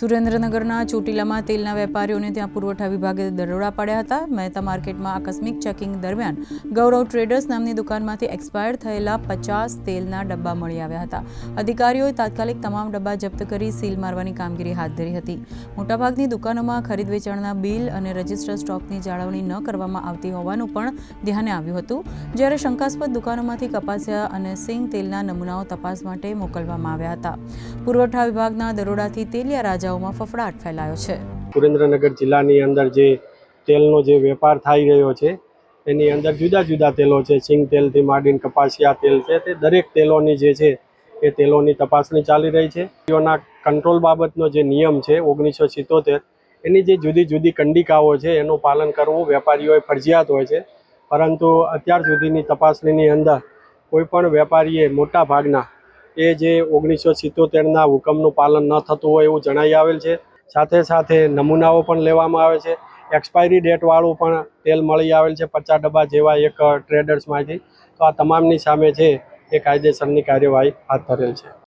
સુરેન્દ્રનગરના ચોટીલામાં તેલના વેપારીઓને ત્યાં પુરવઠા વિભાગે દરોડા પાડ્યા હતા। મહેતા માર્કેટમાં આકસ્મિક ચેકિંગ દરમિયાન ગૌરવ ટ્રેડર્સ નામની દુકાનમાંથી એક્સપાયર થયેલા 50 તેલના ડબ્બા મળી આવ્યા હતા। અધિકારીઓએ તાત્કાલિક તમામ ડબ્બા જપ્ત કરી સીલ મારવાની કામગીરી હાથ ધરી હતી। મોટાભાગની દુકાનોમાં ખરીદ વેચાણના બિલ અને રજિસ્ટર સ્ટોકની જાળવણી ન કરવામાં આવતી હોવાનું પણ ધ્યાને આવ્યું હતું। જ્યારે શંકાસ્પદ દુકાનોમાંથી કપાસિયા અને સિંગ તેલના નમૂનાઓ તપાસ માટે મોકલવામાં આવ્યા હતા। પુરવઠા વિભાગના દરોડાથી તેલિયા રાજાઓમાં ફફડાટ ફેલાયો છે। સુરેન્દ્રનગર જિલ્લાની અંદર જે તેલનો જે વેપાર થઈ રહ્યો છે એની અંદર જુદા જુદા તેલો છે, સિંગ તેલથી માંડીને કપાસિયા તેલ છે, તે દરેક તેલોની જે છે એ તેલોની તપાસણી ચાલી રહી છે। તેઓના કંટ્રોલ બાબતનો જે નિયમ છે 1977 એની જે જુદી જુદી કંડિકાઓ છે એનું પાલન કરવું વેપારીઓએ ફરજિયાત હોય છે, પરંતુ અત્યાર સુધીની તપાસણીની અંદર કોઈ પણ વેપારીએ મોટા ભાગના એ જે 1977ના હુકમનું પાલન ન થતું હોય એવું જણાઈ આવેલ છે। સાથે સાથે નમૂનાઓ પણ લેવામાં આવે છે। એક્સપાયરી ડેટવાળું પણ તેલ મળી આવેલ છે 50 ડબ્બા જેવા એક ટ્રેડર્સમાંથી। તો આ તમામની સામે છે એ કાયદેસરની કાર્યવાહી હાથ ધરેલ છે।